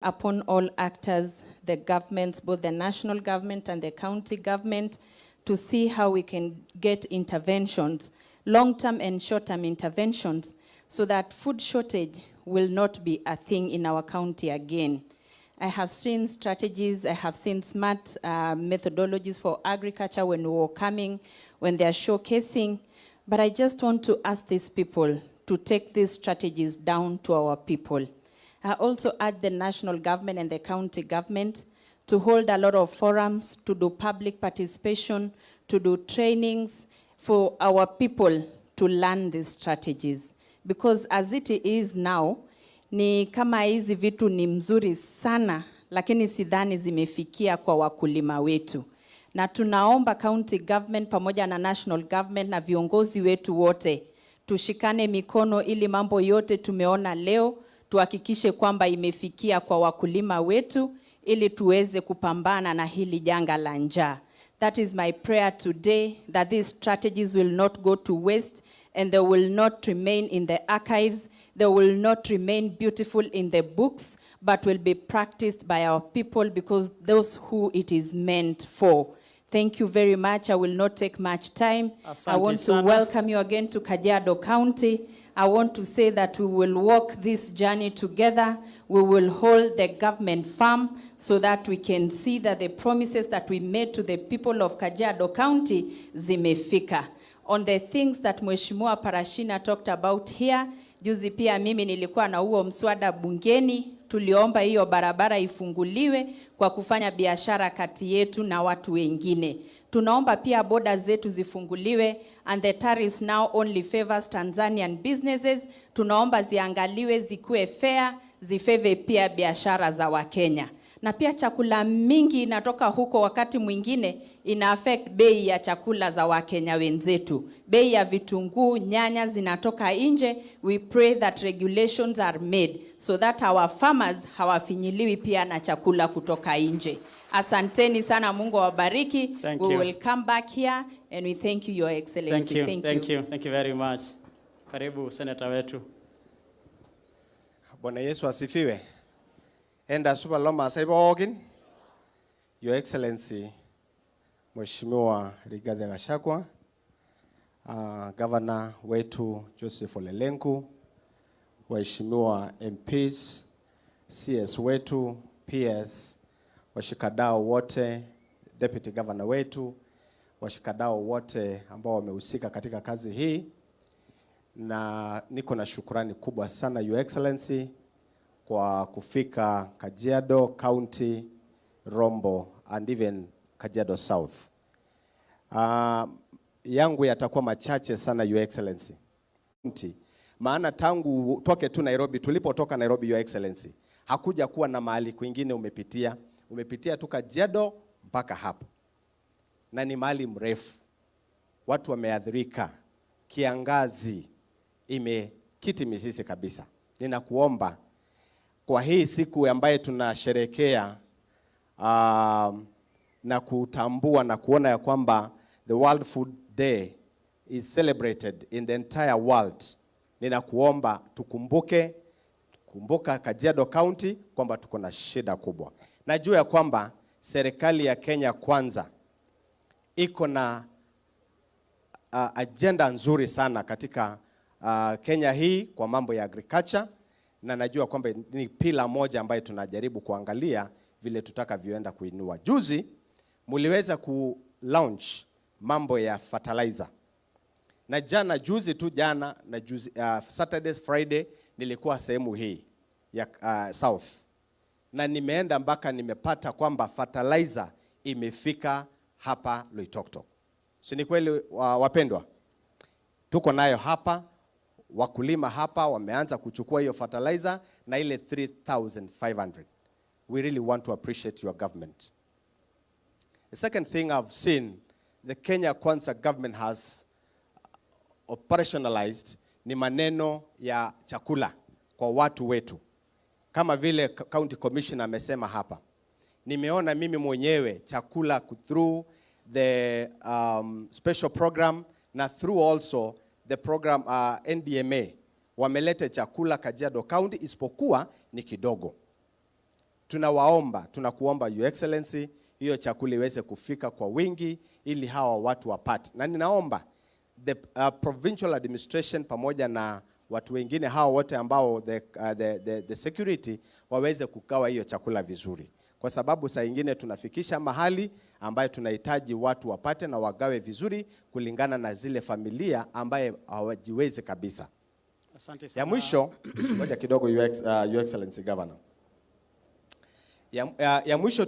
upon all actors, the governments, both the national government and the county government, to see how we can get interventions, long-term and short-term interventions, so that food shortage will not be a thing in our county again. I have seen strategies, I have seen smart methodologies for agriculture when we were coming, when they are showcasing, but I just want to ask these people to take these strategies down to our people. I also urge the national government and the county government to hold a lot of forums, to do public participation, to do trainings for our people to learn these strategies. Because as it is now, ni kama hizi vitu ni mzuri sana, lakini sidhani zimefikia kwa wakulima wetu. Na tunaomba county government pamoja na national government na viongozi wetu wote, tushikane mikono ili mambo yote tumeona leo, tuhakikishe kwamba imefikia kwa wakulima wetu, ili tuweze kupambana na hili janga la njaa. That is my prayer today, that these strategies will not go to waste and they will not remain in the archives, they will not remain beautiful in the books, but will be practiced by our people because those who it is meant for. Thank you very much. I will not take much time. Asante I want sana. to welcome you again to Kajiado County. I want to say that we will walk this journey together. We will hold the government firm so that we can see that the promises that we made to the people of Kajiado County zimefika. On the things that Mheshimiwa Parashina talked about here, juzi pia mimi nilikuwa na huo mswada bungeni, tuliomba hiyo barabara ifunguliwe kwa kufanya biashara kati yetu na watu wengine. Tunaomba pia boda zetu zifunguliwe, and the tariffs now only favors Tanzanian businesses. Tunaomba ziangaliwe zikuwe fair, zifeve pia biashara za Wakenya. Na pia chakula mingi inatoka huko, wakati mwingine ina affect bei ya chakula za Wakenya wenzetu. Bei ya vitunguu, nyanya zinatoka nje. We pray that regulations are made so that our farmers hawafinyiliwi pia na chakula kutoka nje. Asanteni sana, Mungu awabariki. We will come back here and we thank you, Your Excellency. Thank you very much. Karibu Senator wetu. Bwana Yesu asifiwe. Enda suba loma saibogin. Your Excellency Mheshimiwa Rigathi Gachagua, Governor wetu Joseph Ole Lenku, waheshimiwa MPs, CS wetu, PS, washikadau wote, Deputy Governor wetu, washikadau wote ambao wamehusika katika kazi hii, na niko na shukrani kubwa sana Your Excellency kwa kufika Kajiado County, Rombo and even Kajiado South. Yangu yatakuwa machache sana Your Excellency. Maana tangu toke tu Nairobi, tulipotoka Nairobi Your Excellency, hakuja kuwa na mahali kwingine umepitia tu Kajiado mpaka hapa. Na ni mahali mrefu. Watu wameadhirika. Kiangazi imekiti mizizi kabisa. Ninakuomba kwa hii siku ambaye tunasherehekea na kutambua na kuona ya kwamba the World Food Day is celebrated in the entire world. Ninakuomba kumbuka Kajiado County kwamba tuko na shida kubwa. Najua ya kwamba serikali ya Kenya Kwanza iko na agenda nzuri sana katika Kenya hii kwa mambo ya agriculture, na najua kwamba ni pila moja ambayo tunajaribu kuangalia vile tutakavyoenda kuinua. Juzi muliweza ku launch mambo ya fertilizer. Na jana Saturday, Friday nilikuwa sehemu hii ya South. Na nimeenda mpaka nimepata kwamba fertilizer imefika hapa Loitoktok. Si ni kweli wapendwa? Tuko nayo hapa, wakulima hapa wameanza kuchukua hiyo fertilizer na ile 3,500. We really want to appreciate your government. The second thing I've seen the Kenya Kwanza government has operationalized ni maneno ya chakula kwa watu wetu. Kama vile County Commissioner amesema hapa. Nimeona mimi mwenyewe chakula through the special program na through also the program NDMA. Wamelete chakula Kajiado County isipokuwa ni kidogo. tunakuomba Your Excellency, hiyo chakula iweze kufika kwa wingi ili hawa watu wapate. Na ninaomba the provincial administration pamoja na watu wengine hao wote ambao the security waweze kugawa hiyo chakula vizuri, kwa sababu saa nyingine tunafikisha mahali ambayo tunahitaji watu wapate na wagawe vizuri kulingana na zile familia ambaye hawajiwezi kabisa. Asante sana. Ya mwisho, ngoja kidogo Your Excellency Governor. Ya mwisho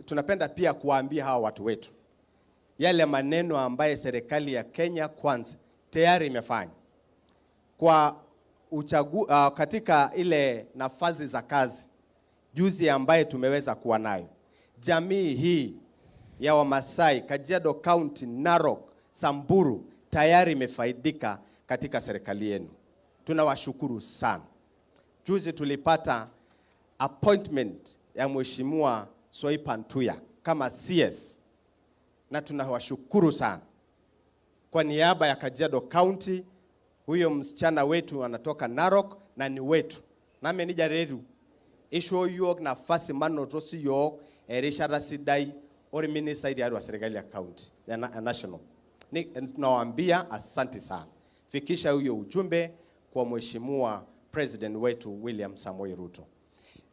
tunapenda pia kuwaambia hawa watu wetu yale maneno ambaye serikali ya Kenya Kwanza tayari imefanya kwa katika ile nafasi za kazi juzi ambaye tumeweza kuwa nayo. Jamii hii ya Wamasai, Kajiado County, Narok, Samburu tayari imefaidika katika serikali yenu. Tunawashukuru sana. Juzi tulipata appointment ya Mheshimiwa Soipan Tuya kama CS, na tunawashukuru sana. Kwa niaba ya Kajiado County, huyo msichana wetu anatoka Narok na ni wetu. Nami nija redu isho yok nafasi mano tosi yok erishara sidai ori minister ya serikali ya county ya national. Tunawaambia asante sana. Fikisha huyo ujumbe kwa Mheshimiwa President wetu William Samoei Ruto.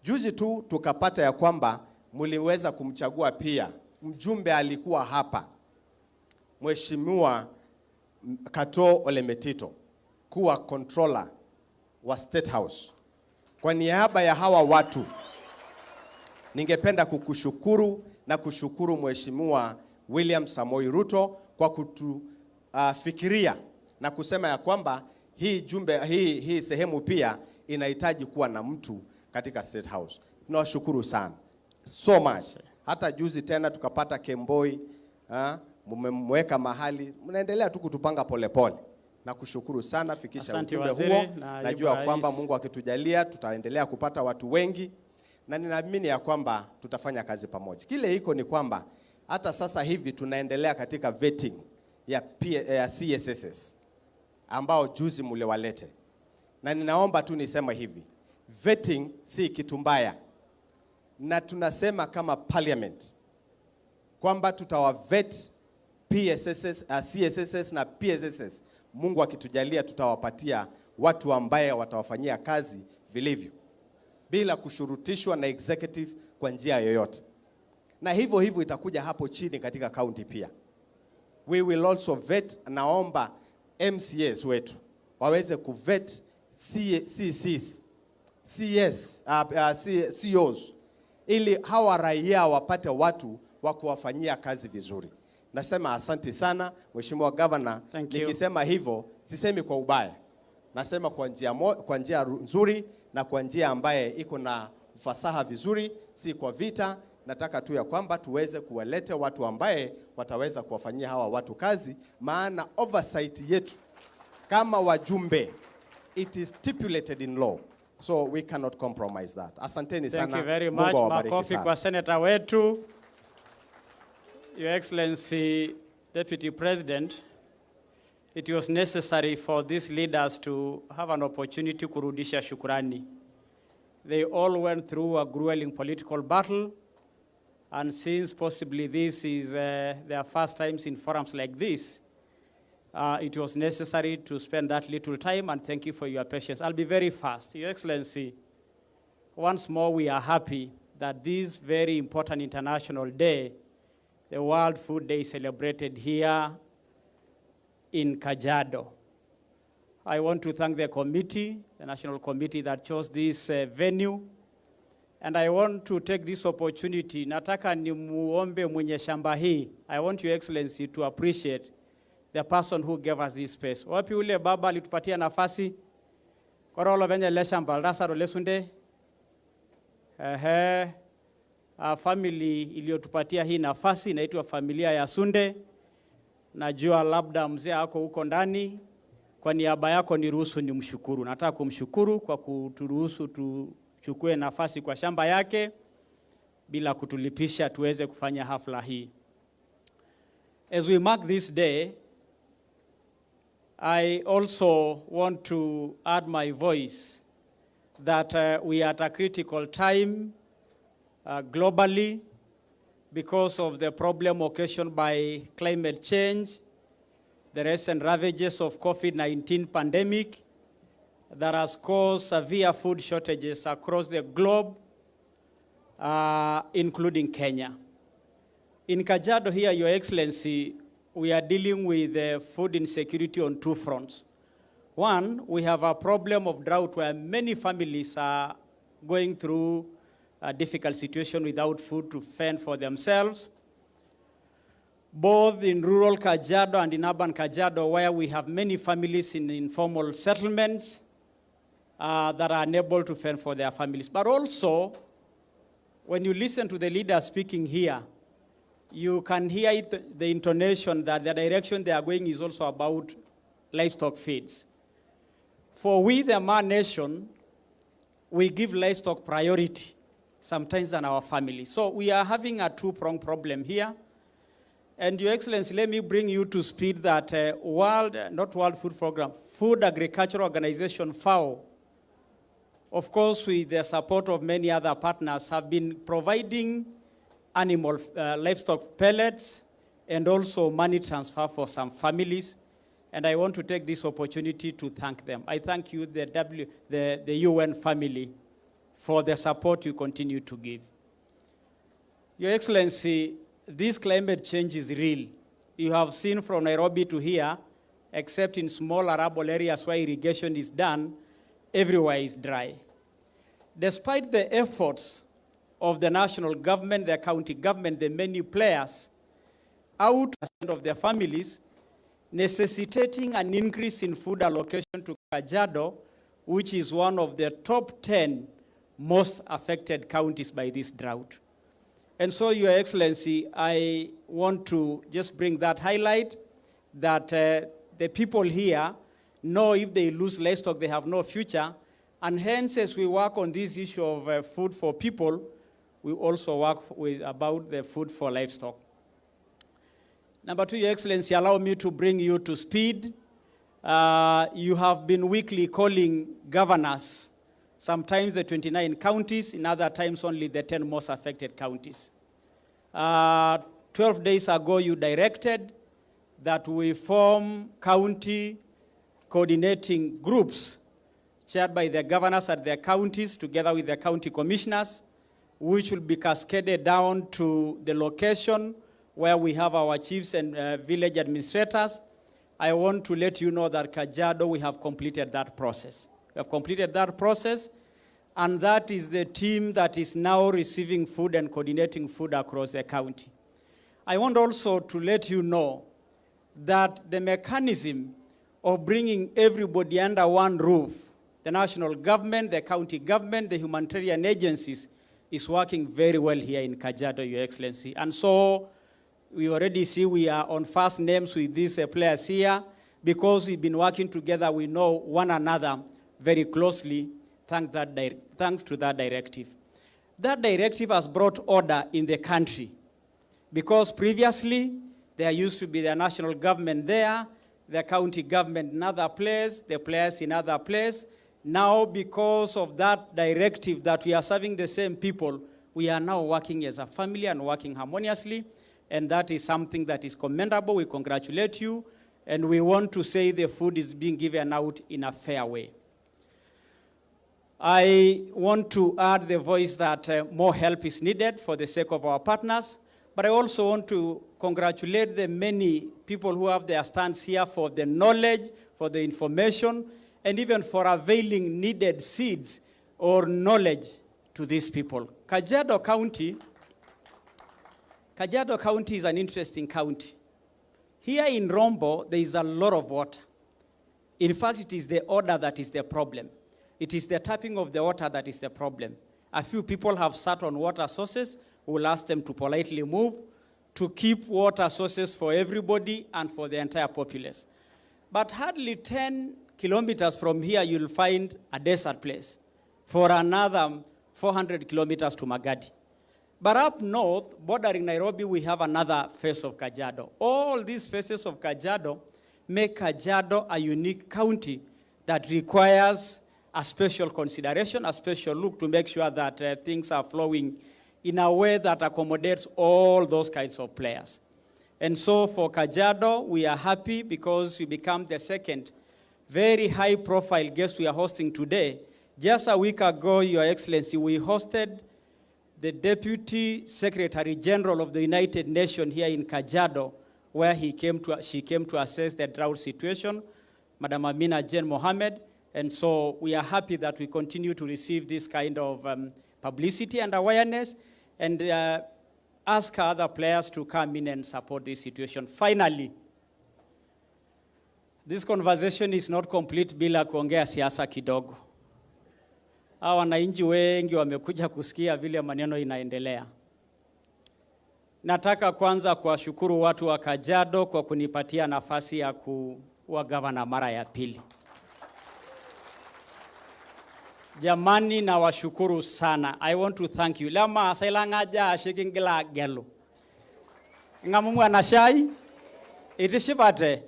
Juzi tu tukapata ya kwamba mliweza kumchagua pia mjumbe alikuwa hapa, Mheshimiwa Kato Olemetito, kuwa controller wa State House. Kwa niaba ya hawa watu ningependa kukushukuru na kushukuru Mheshimiwa William Samoei Ruto kwa kutufikiria na kusema ya kwamba hii sehemu pia inahitaji kuwa na mtu katika State House. Tunawashukuru sana so much. Hata juzi tena tukapata Kemboi, mmemweka mahali, mnaendelea tu kutupanga polepole. Na kushukuru sana, fikisha ujumbe huo. Najua kwamba Mungu akitujalia tutaendelea kupata watu wengi, na ninaamini ya kwamba tutafanya kazi pamoja. Kile iko ni kwamba hata sasa hivi tunaendelea katika vetting ya CSSS ambao juzi mliwalete. Na ninaomba tu nisema hivi, vetting si kitu mbaya. Na tunasema kama parliament kwamba tutawavet CSSS na PSSS. Mungu akitujalia tutawapatia watu ambaye watawafanyia kazi vilivyo bila kushurutishwa na executive kwa njia yoyote. Na hivyo itakuja hapo chini katika county pia. We will also vet, naomba MCS wetu waweze kuvet COs ili hawa raia wapate watu wa kuwafanyia kazi vizuri. Nasema asante sana Mheshimiwa Governor. Nikisema hivyo sisemi kwa ubaya. Nasema kwa njia nzuri na kwa njia ambaye iko na ufasaha vizuri, si kwa vita. Nataka tu ya kwamba tuweze kuwaleta watu ambaye wataweza kuwafanyia hawa watu kazi, maana oversight yetu kama wajumbe, it is stipulated in law. So we cannot compromise that. Asanteni sana. Thank you very much. Makofi kwa senator wetu. Your Excellency, Deputy President, it was necessary for these leaders to have an opportunity kurudisha shukrani. They all went through a grueling political battle, and since possibly this is their first times in forums like this, it was necessary to spend that little time, and thank you for your patience. I'll be very fast. Your Excellency, once more we are happy that this very important international day, the World Food Day, celebrated here in Kajiado. I want to thank the committee, the national committee that chose this venue. And I want to take this opportunity. Nataka ni muombe mwenye shamba hii. I want Your Excellency to appreciate the person who gave us this space. Wapi ule baba alitupatia nafasi? Korolo venye le shamba, Lazaro Lesunde. Family iliyotupatia hii nafasi inaitwa familia ya Sunde. Najua labda mzee ako huko ndani. Kwa niaba yako niruhusu nimshukuru. Nataka kumshukuru kwa kuturuhusu tuchukue nafasi kwa shamba yake bila kutulipisha tuweze kufanya hafla hii. As we mark this day, I also want to add my voice that we are at a critical time globally because of the problem occasioned by climate change, the recent ravages of COVID-19 pandemic that has caused severe food shortages across the globe, including Kenya. In Kajiado here, Your Excellency, we are dealing with food insecurity on two fronts. One, we have a problem of drought where many families are going through a difficult situation without food to fend for themselves, both in rural Kajiado and in urban Kajiado, where we have many families in informal settlements that are unable to fend for their families. But also, when you listen to the leader speaking here, you can hear the intonation that the direction they are going is also about livestock feeds. For we, the Man Nation, we give livestock priority, sometimes than our family. So we are having a two-pronged problem here. And Your Excellency, let me bring you to speed that not World Food Program, Food Agriculture Organization, FAO, of course with the support of many other partners, have been providing animal livestock pellets and also money transfer for some families. And I want to take this opportunity to thank them. I thank you, the UN family, for the support you continue to give. Your Excellency, this climate change is real. You have seen from Nairobi to here, except in small arable areas where irrigation is done, everywhere is dry. Despite the efforts of the national government, the county government, the many players, out of their families, necessitating an increase in food allocation to Kajiado, which is one of the top 10 most affected counties by this drought. And so, Your Excellency, I want to just bring that highlight that the people here know if they lose livestock, they have no future. And hence, as we work on this issue of food for people, we also work about the food for livestock. Number two, Your Excellency, allow me to bring you to speed. You have been weekly calling governors, sometimes the 29 counties, in other times only the 10 most affected counties. 12 days ago, you directed that we form county coordinating groups chaired by the governors at their counties together with the county commissioners, which will be cascaded down to the location where we have our chiefs and village administrators. I want to let you know that Kajiado, we have completed that process. We have completed that process, and that is the team that is now receiving food and coordinating food across the county. I want also to let you know that the mechanism of bringing everybody under one roof, the national government, the county government, the humanitarian agencies, is working very well here in Kajiado, Your Excellency. And so we already see we are on first names with these players here because we've been working together. We know one another very closely, thanks to that directive. That directive has brought order in the country because previously there used to be the national government there, the county government in other place, the players in other place. Now, because of that directive that we are serving the same people, we are now working as a family and working harmoniously, and that is something that is commendable. We congratulate you, and we want to say the food is being given out in a fair way. I want to add the voice that more help is needed for the sake of our partners, but I also want to congratulate the many people who have their stands here for the knowledge, for the information, and even for availing needed seeds or knowledge to these people. Kajiado County is an interesting county. Here in Rombo, there is a lot of water. In fact, it is the order that is the problem. It is the tapping of the water that is the problem. A few people have sat on water sources. We'll ask them to politely move to keep water sources for everybody and for the entire populace. But hardly 10 kilometers from here, you'll find a desert place for another 400 kilometers to Magadi. But up north, bordering Nairobi, we have another face of Kajiado. All these faces of Kajiado make Kajiado a unique county that requires a special consideration, a special look to make sure that things are flowing in a way that accommodates all those kinds of players. And so for Kajiado, we are happy because we become the second very high-profile guest we are hosting today. Just a week ago, Your Excellency, we hosted the Deputy Secretary General of the United Nations here in Kajiado, where she came to assess the drought situation, Madam Amina Jane Mohammed. And so we are happy that we continue to receive this kind of publicity and awareness, and ask other players to come in and support this situation. Finally, this conversation is not complete bila kuongea siasa kidogo. Hawa wananchi wengi wamekuja kusikia vile maneno inaendelea. Nataka kwanza kuwashukuru watu wa Kajiado kwa kunipatia nafasi ya kuwa gavana mara ya pili. Jamani, na washukuru sana. I want to thank you. Lama asailanga ja shikingila gelo. Ngamumu anashai? Itishibate.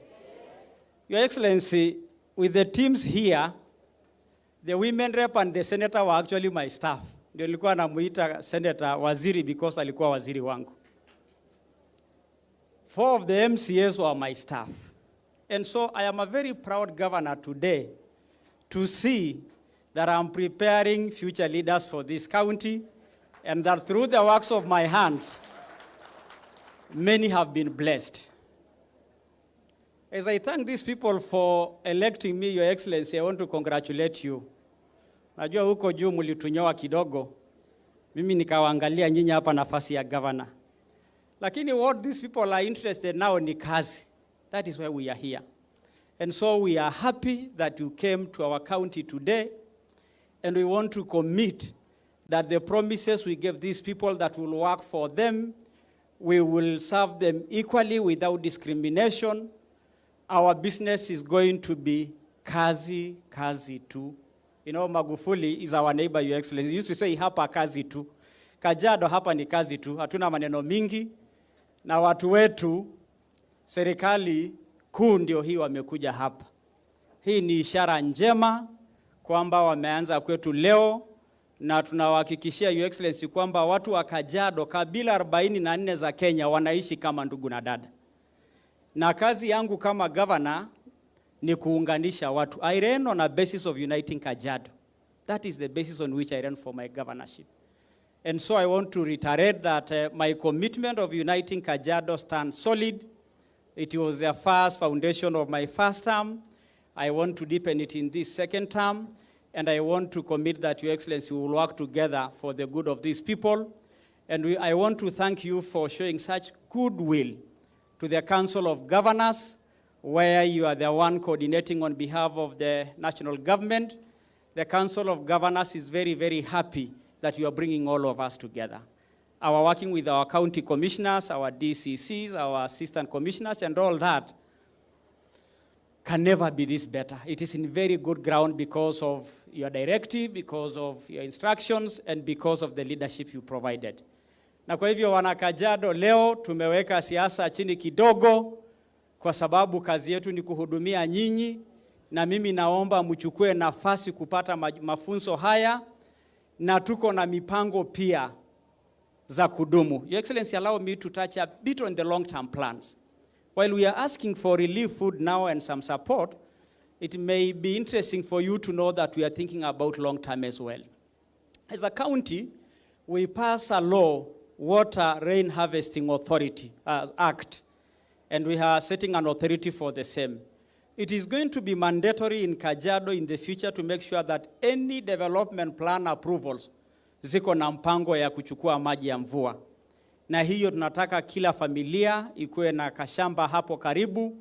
Your Excellency, with the teams here, the women rep and the senator were actually my staff. Ndio nilikuwa namuita senator waziri because alikuwa waziri wangu. 4 of the MCAs were my staff. And so I am a very proud governor today to see that I'm preparing future leaders for this county, and that through the works of my hands, many have been blessed. As I thank these people for electing me, Your Excellency, I want to congratulate you. Najua huko juu mlitunyoa kidogo, mimi nikawaangalia nyinyi hapa nafasi ya governor. Lakini what these people are interested now ni kazi. That is why we are here. And so we are happy that you came to our county today, and we want to commit that the promises we gave these people that will work for them, we will serve them equally without discrimination. Our business is going to be kazi, kazi tu. You know, Magufuli is our neighbor, Your Excellency. He used to say, hapa kazi tu. Kajiado hapa ni kazi tu. Hatuna maneno mingi. Na watu wetu, serikali kuu ndio hii wamekuja hapa. Hii ni ishara njema kwamba wameanza kwetu leo, na tunawahakikishia Your Excellency kwamba watu wa Kajiado, kabila 44 za Kenya, wanaishi kama ndugu na dada. Na kazi yangu kama governor ni kuunganisha watu. I ran on a basis of uniting Kajiado. That is the basis on which I ran for my governorship. And so I want to reiterate that my commitment of uniting Kajiado stands solid. It was the first foundation of my first term. I want to deepen it in this second term, and I want to commit that Your Excellency will work together for the good of these people. And I want to thank you for showing such goodwill to the Council of Governors, where you are the one coordinating on behalf of the national government. The Council of Governors is very, very happy that you are bringing all of us together. Our working with our county commissioners, our DCCs, our assistant commissioners, and all that can never be this better. It is in very good ground because of your directive, because of your instructions, and because of the leadership you provided. Na kwa hivyo wana Kajiado, leo tumeweka siasa chini kidogo kwa sababu kazi yetu ni kuhudumia nyinyi, na mimi naomba mchukue nafasi kupata mafunzo haya, na tuko na mipango pia za kudumu. Your Excellency, allow me to touch a bit on the long-term plans. While we are asking for relief food now and some support, it may be interesting for you to know that we are thinking about long-term as well. As a county, we pass a law, Water Rain Harvesting Authority Act, and we are setting an authority for the same. It is going to be mandatory in Kajiado in the future to make sure that any development plan approvals ziko na mpango ya kuchukua maji ya mvua. Na hiyo tunataka kila familia ikuwe na kashamba hapo karibu,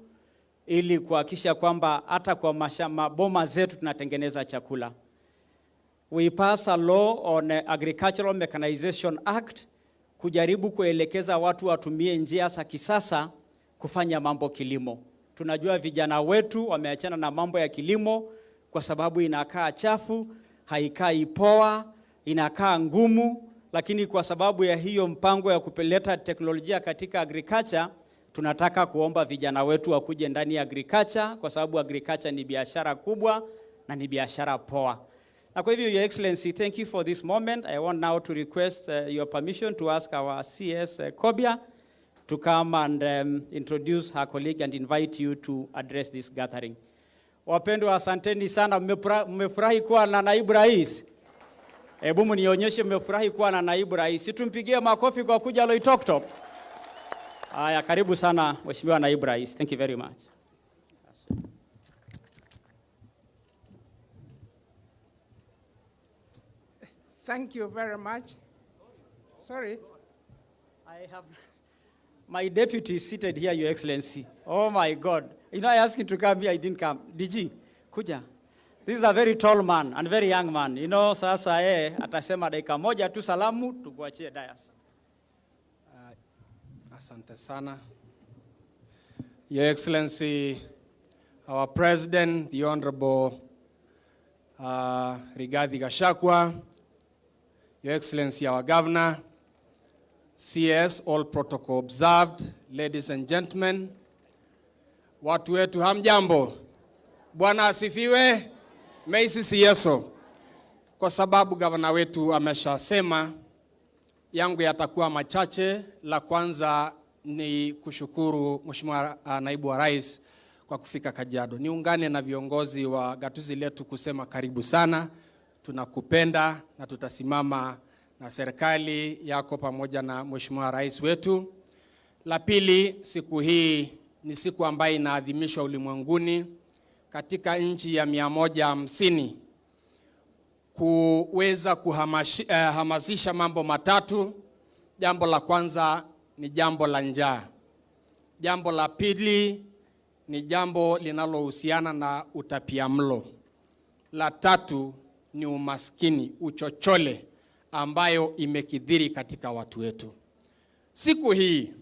ili kuhakikisha kwamba hata kwa maboma zetu tunatengeneza chakula. We pass a law on Agricultural Mechanization Act, kujaribu kuelekeza watu watumie njia za kisasa kufanya mambo kilimo. Tunajua vijana wetu wameachana na mambo ya kilimo kwa sababu inakaa chafu, haikai poa, inakaa ngumu, lakini kwa sababu ya hiyo mpango ya kupeleta teknolojia katika agriculture, tunataka kuomba vijana wetu wakuje ndani ya agriculture, kwa sababu agriculture ni biashara kubwa na ni biashara poa. Na kwa hivyo, Your Excellency, thank you for this moment. I want now to request your permission to ask our CS Kobia to come and introduce her colleague and invite you to address this gathering. Wapendwa, asanteni sana. Mmefurahi kuwa na naibu rais? Hebu mnionyeshe mmefurahi kuwa na naibu rais. Situmpigie makofi kwa kuja Loitoktok. Haya, karibu sana Mheshimiwa naibu rais. Thank you very much. Thank you very much. Sorry. I have my deputy seated here, Your Excellency. Oh my God. You know, I asked him to come here, I didn't come. DG, kuja. This is a very tall man and very young man. You know, sasa atasema dakika moja tu salamu, tukuachie dayas. Asante sana. Your Excellency, our President, the Honorable Rigathi Gachagua, Your Excellency, our Governor, CS, all protocol observed, ladies and gentlemen, watu wetu hamjambo. Bwana asifiwe. Meisisi Yeso. Kwa sababu gavana wetu ameshasema, yangu yatakuwa machache. La kwanza ni kushukuru Mheshimiwa naibu wa rais kwa kufika Kajiado. Niungane na viongozi wa gatuzi letu kusema karibu sana. Tunakupenda na tutasimama na serikali yako pamoja na Mheshimiwa rais wetu. La pili, siku hii ni siku ambayo inaadhimishwa ulimwenguni katika nchi ya 150 kuweza kuhamasisha mambo matatu. Jambo la kwanza ni jambo la njaa. Jambo la pili ni jambo linalohusiana na utapiamlo. La tatu ni umaskini, uchochole ambayo imekithiri katika watu wetu. Siku hii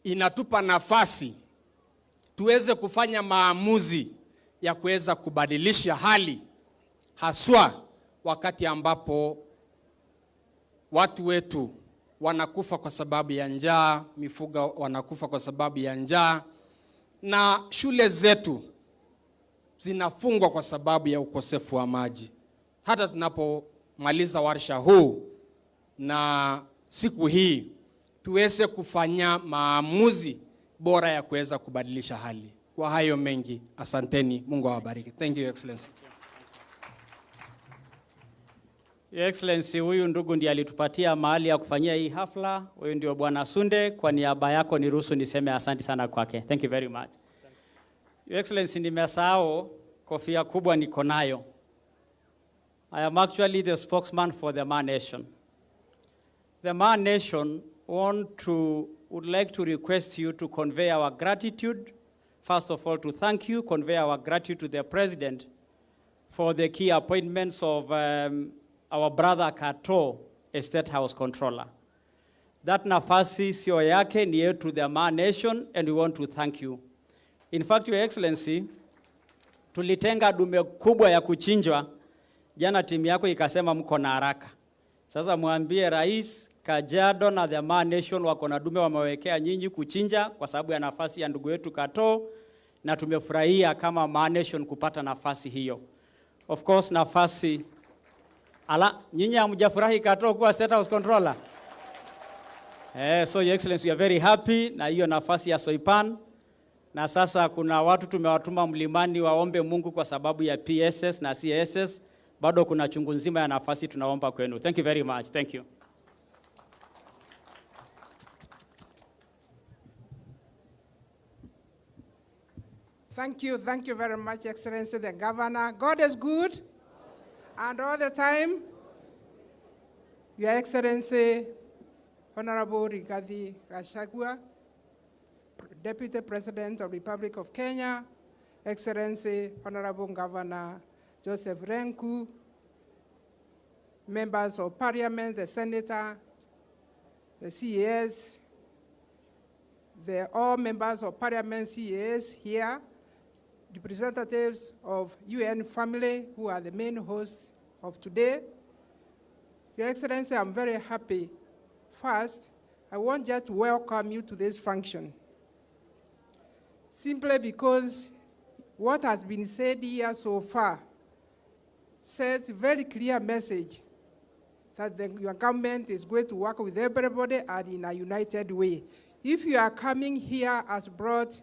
inatupa nafasi tuweze kufanya maamuzi ya kuweza kubadilisha hali, haswa wakati ambapo watu wetu wanakufa kwa sababu ya njaa, mifugo wanakufa kwa sababu ya njaa, na shule zetu zinafungwa kwa sababu ya ukosefu wa maji. Hata tunapomaliza warsha huu na siku hii, tuweze kufanya maamuzi bora ya kuweza kubadilisha hali. Kwa hayo mengi, asanteni. Mungu awabariki. Thank you, Your Excellency. Your Excellency, huyu ndugu ndiye alitupatia mahali ya kufanyia hii hafla. Huyu ndio Bwana Sunde. Kwa niaba yako niruhusu niseme asante sana kwake. Thank you very much. Your Excellency, nimesahau kofia kubwa niko nayo. I am actually the spokesman for the Maa Nation. The Maa Nation would like to request you to convey our gratitude. First of all, to thank you, convey our gratitude to the President for the key appointments of our brother Kato, a State House Controller. That nafasi sio yake, ni yetu the Maa Nation, and we want to thank you. In fact, Your Excellency, tulitenga dume kubwa ya kuchinjwa. Jana timu yako ikasema mko na haraka. Sasa mwambie rais, Kajiado na the Maa Nation wako na dume wamewekea nyinyi kuchinja kwa sababu ya nafasi ya ndugu wetu Kato, na tumefurahia kama Maa Nation kupata nafasi hiyo. Of course, nafasi nyinyi hamjafurahi Kato kuwa State House Controller. So Your Excellency, we are very happy na hiyo nafasi ya Soipan. Na sasa kuna watu tumewatuma mlimani waombe Mungu kwa sababu ya PSS na CSS. Bado kuna chungu nzima ya nafasi tunaomba kwenu. Thank you very much. Thank you. Thank you very much, Excellency the Governor. God is good, and all the time. Your Excellency, Honorable Rigathi Gachagua, Deputy President of the Republic of Kenya, Excellency, Honorable Governor Joseph Renku, members of Parliament, the Senator, the CAS, all members of Parliament CAS here, representatives of UN family who are the main hosts of today. Your Excellency, I'm very happy. First, I want just to welcome you to this function, simply because what has been said here so far sends a very clear message that your government is going to work with everybody and in a united way. If you are coming here as brought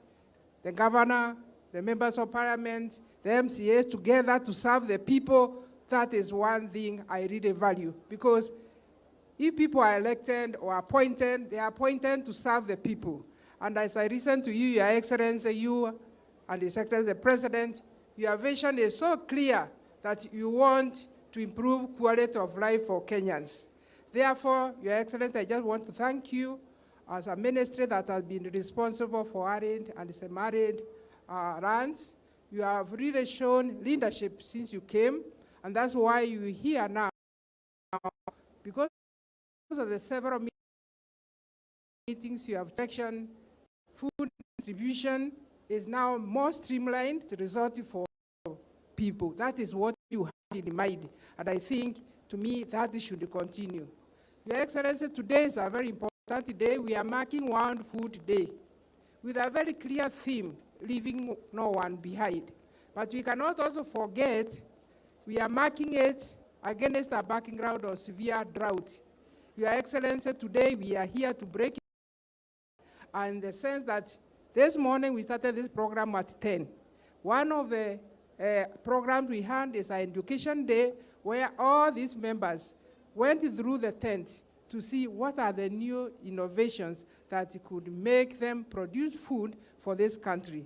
the governor, the members of parliament, the MCAs together to serve the people, that is one thing I really value. Because if people are elected or appointed, they are appointed to serve the people. And as I listen to you, Your Excellency, you and the Secretary, the President, your vision is so clear that you want to improve quality of life for Kenyans. Therefore, Your Excellency, I just want to thank you as a ministry that has been responsible for arid and semi-arid lands. You have really shown leadership since you came, and that's why you're here now. Because of the several meetings you have taken, food distribution is now more streamlined, resulting for people. That is what you had in mind, and I think, to me, that should continue. Your Excellency, today is a very important day. We are marking World Food Day with a very clear theme, leaving no one behind. But we cannot also forget, we are marking it against a background of severe drought. Your Excellency, today we are here to break it, and in the sense that this morning we started this program at 10. One of the programs we had is an education day where all these members went through the tent to see what are the new innovations that could make them produce food for this country.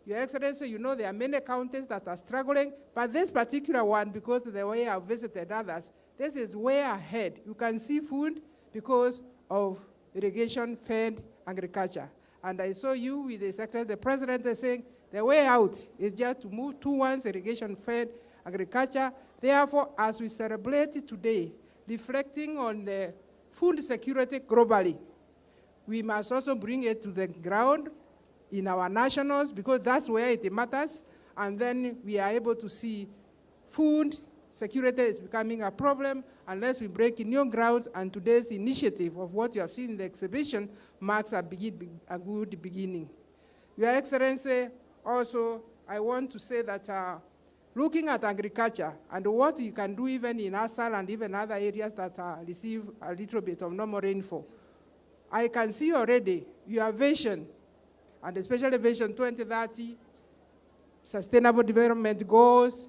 Your Excellency, you know there are many counties that are struggling, but this particular one, because of the way I've visited others, this is way ahead. You can see food because of irrigation-fed agriculture. And I saw you with the Secretary, the President, saying the way out is just to move towards irrigation-fed agriculture. Therefore, as we celebrate today, reflecting on the food security globally, we must also bring it to the ground in our nationals, because that's where it matters. And then we are able to see food security is becoming a problem unless we break new grounds, and today's initiative of what you have seen in the exhibition marks a good beginning. Your Excellency, also, I want to say that looking at agriculture and what you can do even in Asal and even other areas that receive a little bit of normal rainfall, I can see already your vision, and especially Vision 2030, Sustainable Development Goals,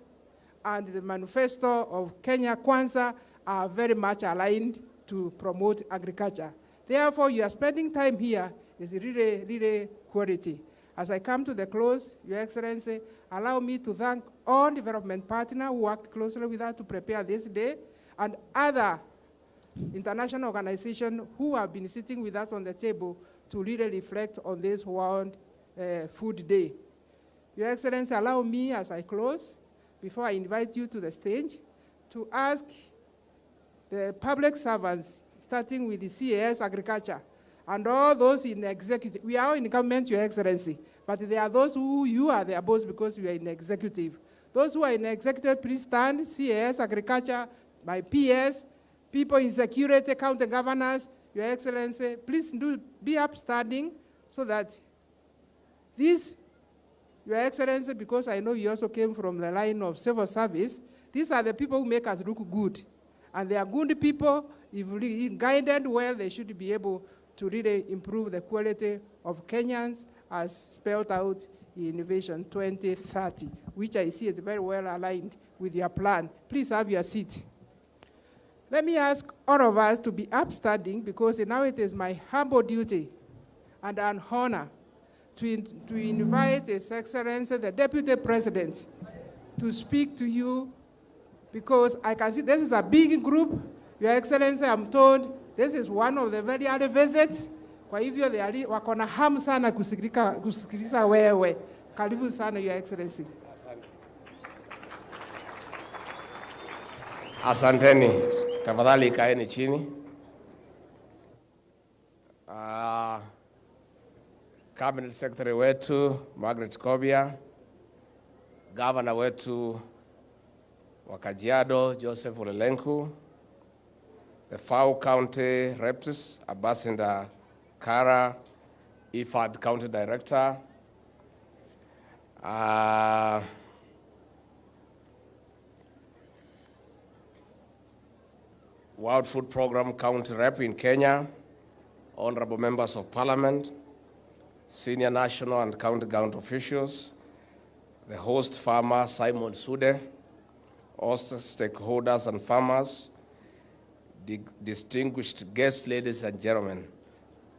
and the manifesto of Kenya Kwanza are very much aligned to promote agriculture. Therefore, your spending time here is really, really quality. As I come to the close, Your Excellency, allow me to thank all development partners who worked closely with us to prepare this day, and other international organizations who have been sitting with us on the table to really reflect on this World Food Day. Your Excellency, allow me, as I close, before I invite you to the stage, to ask the public servants, starting with the CAS Agriculture, and all those in the executive. We are in government, Your Excellency, but there are those who you are their boss because you are in executive. Those who are in executive, please stand. CAS Agriculture, my PS, people in security, county governors, Your Excellency, please be upstanding so that this, Your Excellency, because I know you also came from the line of civil service, these are the people who make us look good. And they are good people. If guided well, they should be able to really improve the quality of Kenyans as spelled out in Vision 2030, which I see is very well aligned with your plan. Please have your seat. Let me ask all of us to be upstanding, because now it is my humble duty and an honor to invite His Excellency, the Deputy President, to speak to you, because I can see this is a big group. Your Excellency, I'm told this is one of the very early visits. Kwa hivyo wako na hamu sana kusikiliza wewe. Karibu sana, Your Excellency. Asanteni. Tafadhali kaeni chini. Cabinet Secretary wetu Margaret Kobia, Governor wetu wa Kajiado Joseph Olelenku, the FAO County Reps, Ambassador Kara, IFAD County Director, World Food Program County Rep in Kenya, honorable members of parliament, senior national and county government officials, the host farmer Simon Sude, host stakeholders and farmers, distinguished guests, ladies and gentlemen,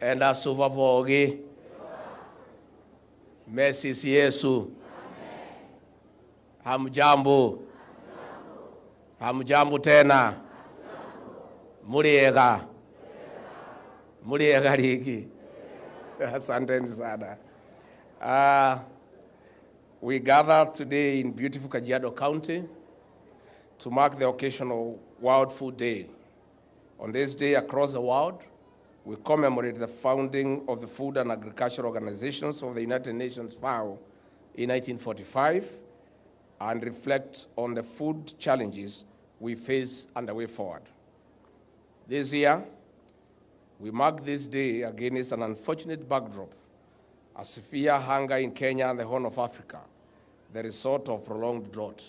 and asuvapogi, Mrs. Yesu, hamjambo, hamjambo tena, muliega ligi, asanteni sana. We gather today in beautiful Kajiado County to mark the occasion of World Food Day. On this day across the world, we commemorate the founding of the Food and Agriculture Organizations of the United Nations, FAO, in 1945, and reflect on the food challenges we face and the way forward. This year, we mark this day against an unfortunate backdrop, a severe hunger in Kenya and the Horn of Africa, the result of prolonged drought.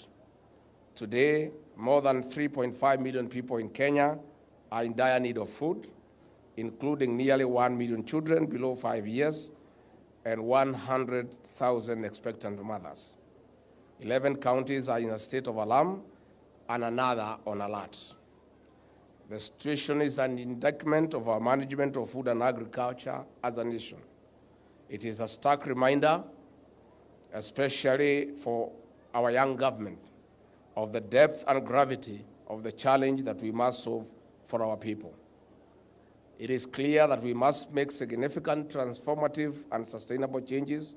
Today, more than 3.5 million people in Kenya are in dire need of food, including nearly 1 million children below 5 years and 100,000 expectant mothers. 11 counties are in a state of alarm and another on alert. The situation is an indictment of our management of food and agriculture as a nation. It is a stark reminder, especially for our young government, of the depth and gravity of the challenge that we must solve for our people. It is clear that we must make significant transformative and sustainable changes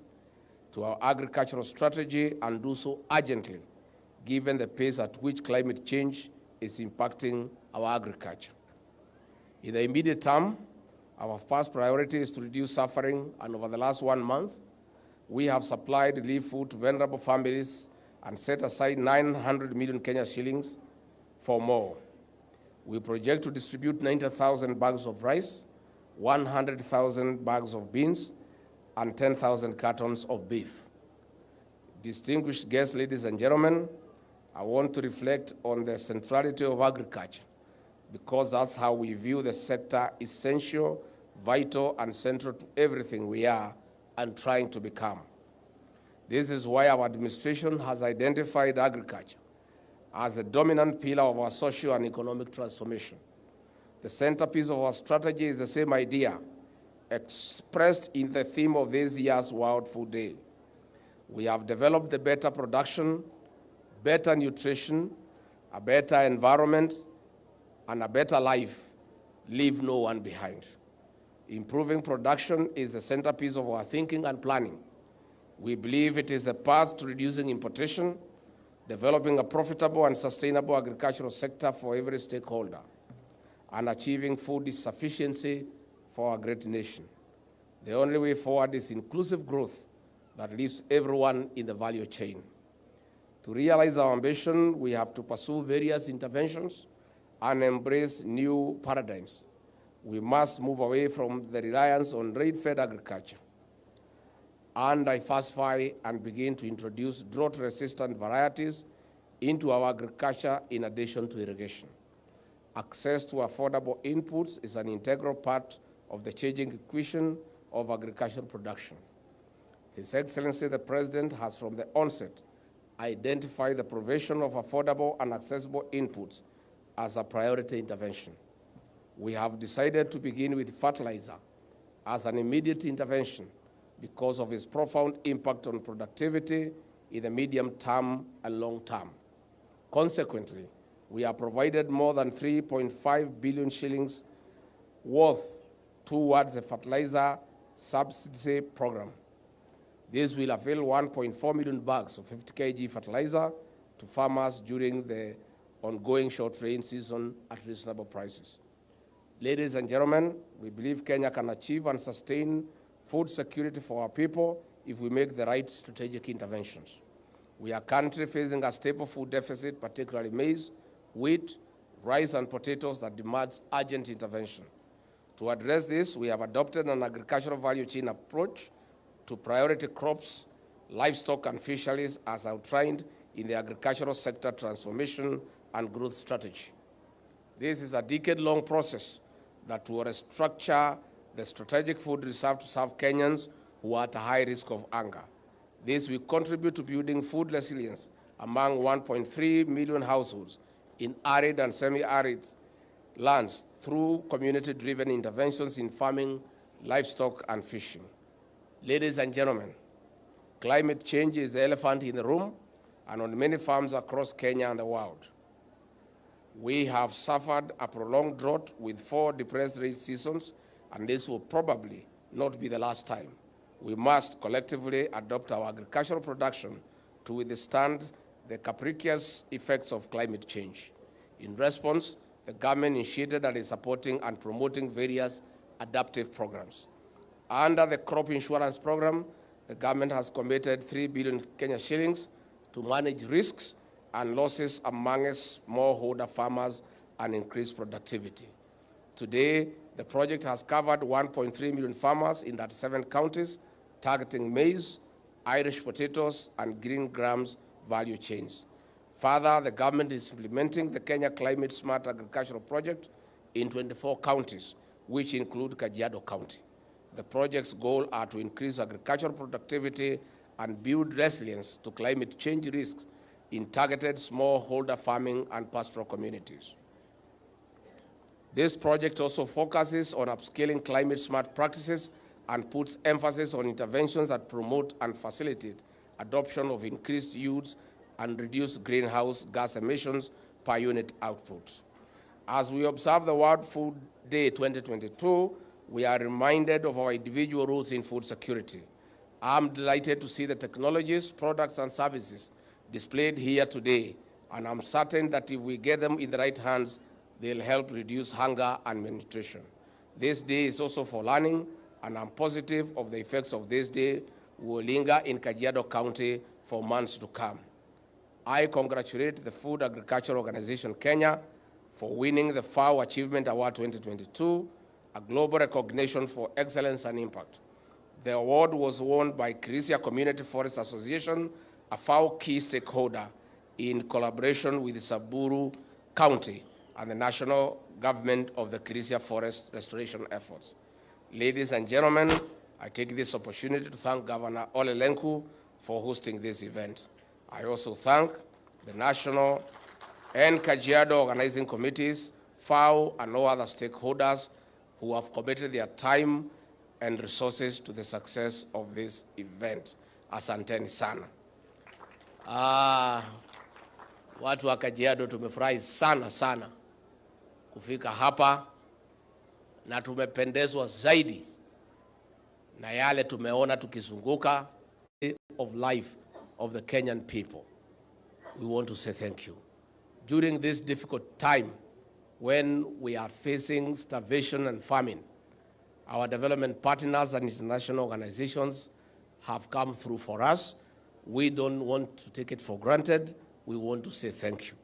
to our agricultural strategy and do so urgently, given the pace at which climate change is impacting our agriculture. In the immediate term, our first priority is to reduce suffering, and over the last 1 month, we have supplied relief food to vulnerable families and set aside 900 million Kenya shillings for more. We project to distribute 90,000 bags of rice, 100,000 bags of beans, and 10,000 cartons of beef. Distinguished guests, ladies and gentlemen, I want to reflect on the centrality of agriculture, because that's how we view the sector: essential, vital, and central to everything we are and trying to become. This is why our administration has identified agriculture as a dominant pillar of our social and economic transformation. The centerpiece of our strategy is the same idea expressed in the theme of this year's World Food Day. We have developed the better production, better nutrition, a better environment, and a better life. Leave no one behind. Improving production is the centerpiece of our thinking and planning. We believe it is a path to reducing importation, developing a profitable and sustainable agricultural sector for every stakeholder, and achieving food sufficiency for our great nation. The only way forward is inclusive growth that lifts everyone in the value chain. To realize our ambition, we have to pursue various interventions and embrace new paradigms. We must move away from the reliance on rain-fed agriculture and diversify and begin to introduce drought-resistant varieties into our agriculture in addition to irrigation. Access to affordable inputs is an integral part of the changing equation of agricultural production. His Excellency the President has from the onset identified the provision of affordable and accessible inputs as a priority intervention. We have decided to begin with fertilizer as an immediate intervention because of its profound impact on productivity in the medium term and long term. Consequently, we have provided more than 3.5 billion shillings worth towards the fertilizer subsidy program. This will avail 1.4 million bags of 50 kg fertilizer to farmers during the ongoing short rain season at reasonable prices. Ladies and gentlemen, we believe Kenya can achieve and sustain food security for our people if we make the right strategic interventions. We are currently facing a staple food deficit, particularly maize, wheat, rice, and potatoes that demands urgent intervention. To address this, we have adopted an agricultural value chain approach to priority crops, livestock, and fisheries as outlined in the agricultural sector transformation and growth strategy. This is a decade-long process that will restructure the strategic food reserve to serve Kenyans who are at a high risk of hunger. This will contribute to building food resilience among 1.3 million households in arid and semi-arid lands through community-driven interventions in farming, livestock, and fishing. Ladies and gentlemen, climate change is the elephant in the room and on many farms across Kenya and the world. We have suffered a prolonged drought with 4 depressed rain seasons, and this will probably not be the last time. We must collectively adopt our agricultural production to withstand the capricious effects of climate change. In response, the government initiated and is supporting and promoting various adaptive programs. Under the crop insurance program, the government has committed 3 billion Kenya shillings to manage risks and losses among smallholder farmers and increase productivity. Today, the project has covered 1.3 million farmers in 37 counties, targeting maize, Irish potatoes, and green grams value chains. Further, the government is implementing the Kenya Climate Smart Agricultural Project in 24 counties, which include Kajiado County. The project's goals are to increase agricultural productivity and build resilience to climate change risks in targeted smallholder farming and pastoral communities. This project also focuses on upscaling climate-smart practices and puts emphasis on interventions that promote and facilitate adoption of increased yields and reduce greenhouse gas emissions per unit output. As we observe the World Food Day 2022, we are reminded of our individual roles in food security. I'm delighted to see the technologies, products, and services displayed here today, and I'm certain that if we get them in the right hands, they'll help reduce hunger and malnutrition. This day is also for learning, and I'm positive of the effects of this day will linger in Kajiado County for months to come. I congratulate the Food Agriculture Organization Kenya for winning the FAO Achievement Award 2022, a global recognition for excellence and impact. The award was won by Kirisia Community Forest Association, a FAO key stakeholder, in collaboration with Samburu County and the national government of the Kirisia Forest restoration efforts. Ladies and gentlemen, I take this opportunity to thank Governor Ole Lenku for hosting this event. I also thank the national and Kajiado organizing committees, FAO, and all other stakeholders who have committed their time and resources to the success of this event. Asanteni sana. Watu wa Kajiado tumefurahi sana kufika hapa na tumependezwa zaidi na yale tumeona tukizunguka of life of the Kenyan people. We want to say thank you. During this difficult time when we are facing starvation and famine, our development partners and international organizations have come through for us. We don't want to take it for granted. We want to say thank you.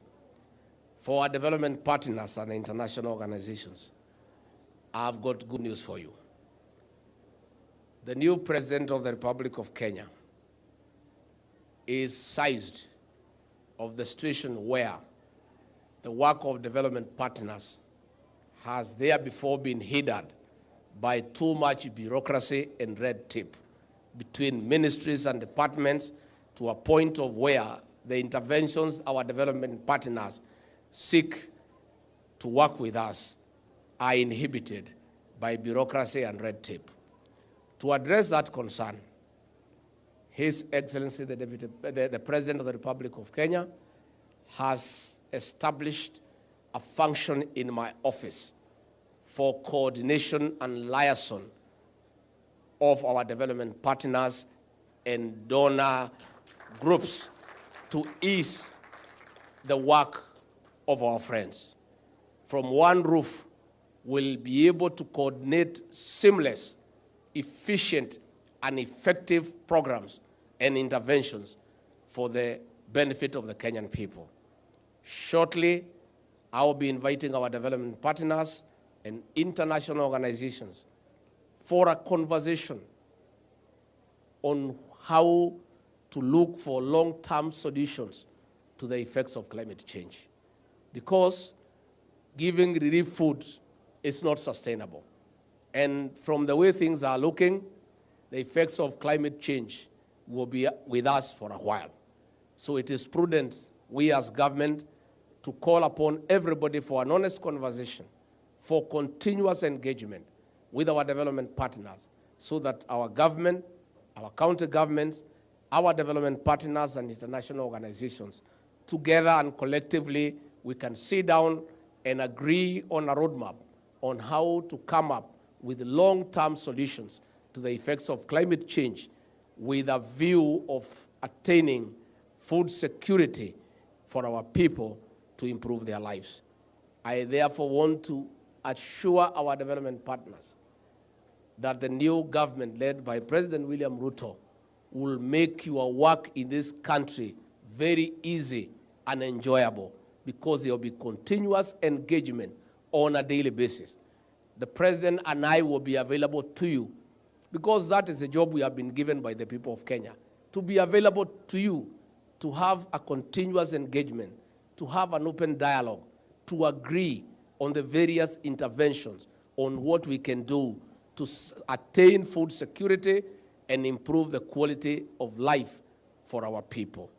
For our development partners and international organizations, I've got good news for you. The new President of the Republic of Kenya is seized of the situation where the work of development partners has theretofore been hindered by too much bureaucracy and red tape between ministries and departments, to a point of where the interventions our development partners seek to work with us are inhibited by bureaucracy and red tape. To address that concern, His Excellency the President of the Republic of Kenya has established a function in my office for coordination and liaison of our development partners and donor groups to ease the work of our friends. From one roof, we'll be able to coordinate seamless, efficient, and effective programs and interventions for the benefit of the Kenyan people. Shortly, I'll be inviting our development partners and international organizations for a conversation on how to look for long-term solutions to the effects of climate change. Because giving relief food is not sustainable. And from the way things are looking, the effects of climate change will be with us for a while. So it is prudent, we as government, to call upon everybody for an honest conversation, for continuous engagement with our development partners, so that our government, our county governments, our development partners and international organizations, together and collectively, we can sit down and agree on a roadmap on how to come up with long-term solutions to the effects of climate change with a view of attaining food security for our people to improve their lives. I therefore want to assure our development partners that the new government led by President William Ruto will make your work in this country very easy and enjoyable, because there will be continuous engagement on a daily basis. The President and I will be available to you, because that is the job we have been given by the people of Kenya, to be available to you, to have a continuous engagement, to have an open dialogue, to agree on the various interventions on what we can do to attain food security and improve the quality of life for our people.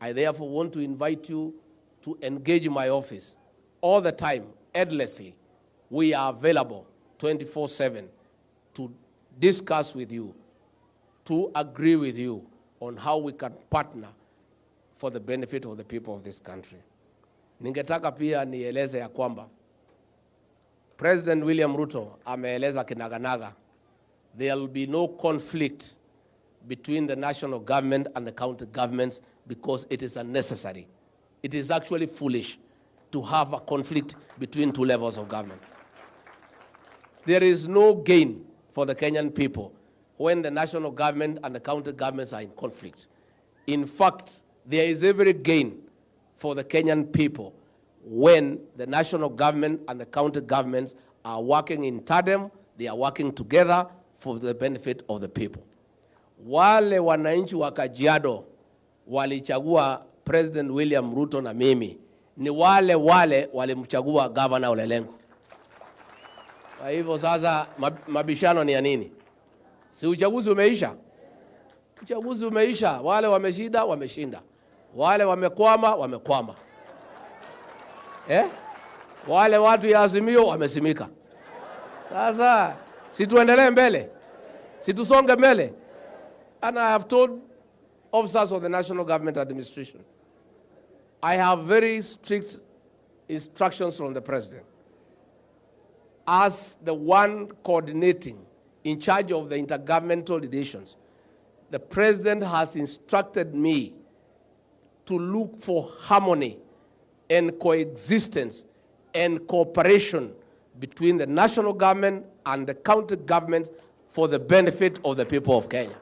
I therefore want to invite you to engage my office all the time, endlessly. We are available 24/7 to discuss with you, to agree with you on how we can partner for the benefit of the people of this country. Ningetaka pia nieleze ya kwamba President William Ruto ameeleza kinaganaga, there will be no conflict between the national government and the county governments, because it is unnecessary. It is actually foolish to have a conflict between two levels of government. There is no gain for the Kenyan people when the national government and the county governments are in conflict. In fact, there is every gain for the Kenyan people when the national government and the county governments are working in tandem, they are working together for the benefit of the people. Wale wananchi wa Kajiado walichagua President William Ruto na mimi, ni wale walimchagua Governor Ole Lenku. Kwa hivyo sasa mabishano ni ya nini? Si uchaguzi umeisha? Uchaguzi umeisha, wale wameshinda, wameshinda. Wale wamekwama. Wale watu ya Azimio wamesimika. Sasa si tuendelee mbele? Si tusonge mbele? And I have told officers of the National Government Administration, I have very strict instructions from the President. As the one coordinating, in charge of the intergovernmental relations, the President has instructed me to look for harmony and coexistence and cooperation between the national government and the county governments for the benefit of the people of Kenya.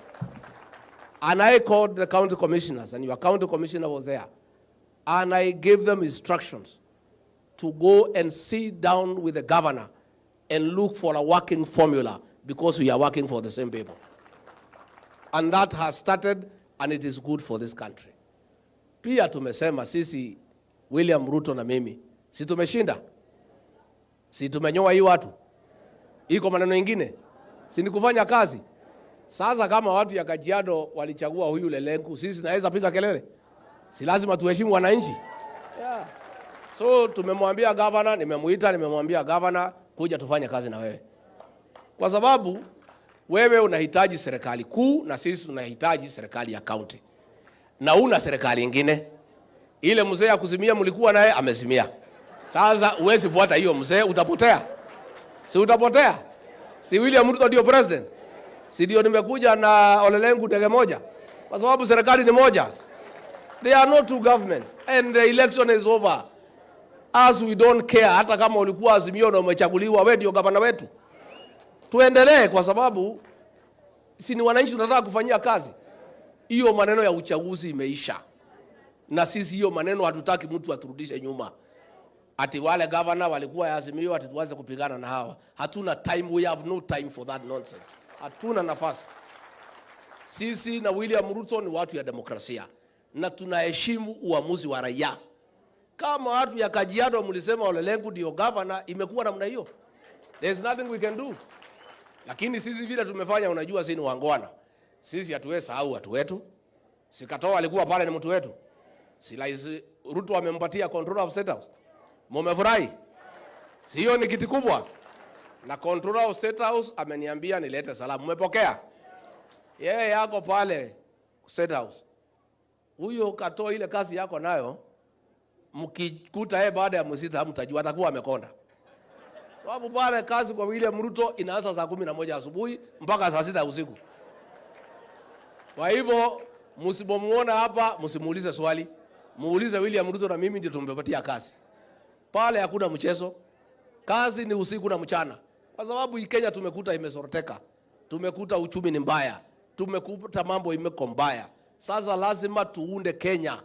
And I called the county commissioners, and your county commissioner was there, and I gave them instructions to go and sit down with the governor and look for a working formula, because we are working for the same people. And that has started, and it is good for this country. Pia tumesema sisi William Ruto na mimi, si tumeshinda? Si tumenyoa hii watu? Iko maneno mengine? Si ni kufanya kazi? Sasa kama watu ya Kajiado walichagua huyu Ole Lenku, sisi naweza piga kelele? Si lazima tuheshimu wananchi? Yeah. So tumemwambia governor, nimemwambia governor kuja tufanye kazi na wewe. Kwa sababu wewe unahitaji serikali kuu na sisi tunahitaji serikali ya county. Na una serikali nyingine. Ile mzee akuzimia mlikuwa naye amezimia. Sasa uwezi fuata hiyo mzee, utapotea. Si utapotea? Si William Ruto ndio president? Si ndio nimekuja na Ole Lenku ndege moja? Kwa sababu serikali ni moja. There are no two governments, and the election is over. As we don't care, hata kama ulikuwa Azimio na umechaguliwa, wewe ndio gavana wetu. Tuendelee, kwa sababu si ni wananchi tunataka kufanyia kazi. Hiyo maneno ya uchaguzi imeisha. Na sisi hiyo maneno hatutaki mtu aturudishe nyuma. Ati wale governor walikuwa Azimio, ati tuanze kupigana na hawa. Hatuna time, we have no time for that nonsense. Hatuna nafasi. Sisi na William Ruto ni watu ya demokrasia, na tunaheshimu uamuzi wa raia. Kama watu ya Kajiado mlisema Ole Lenku ndio governor, imekuwa namna hiyo. There's nothing we can do. Lakini sisi vile tumefanya, unajua sisi ni wangwana. Sisi hatuwezi sahau watu wetu. Sikatoa alikuwa pale ni mtu wetu. Silaizi Ruto amempatia controller of State House. Mumefurahi? Sio ni kitu kubwa. Na controller of State House ameniambia nilete salamu. Mmepokea? Yeye yako pale State House. Huyo katoa ile kazi yako nayo. Mkikuta yeye baada ya mwezi mtajua atakuwa amekonda. Sababu pale kazi kwa William Ruto inaanza saa 11 asubuhi mpaka saa 6 usiku. Kwa hivyo msipomuona hapa msimuulize swali. Muulize William Ruto na mimi ndio tumepatia kazi. Pale hakuna mchezo. Kazi ni usiku na mchana. Kwa sababu Kenya tumekuta imesoroteka. Tumekuta uchumi ni mbaya. Tumekuta mambo imeko mbaya. Sasa lazima tuunde Kenya.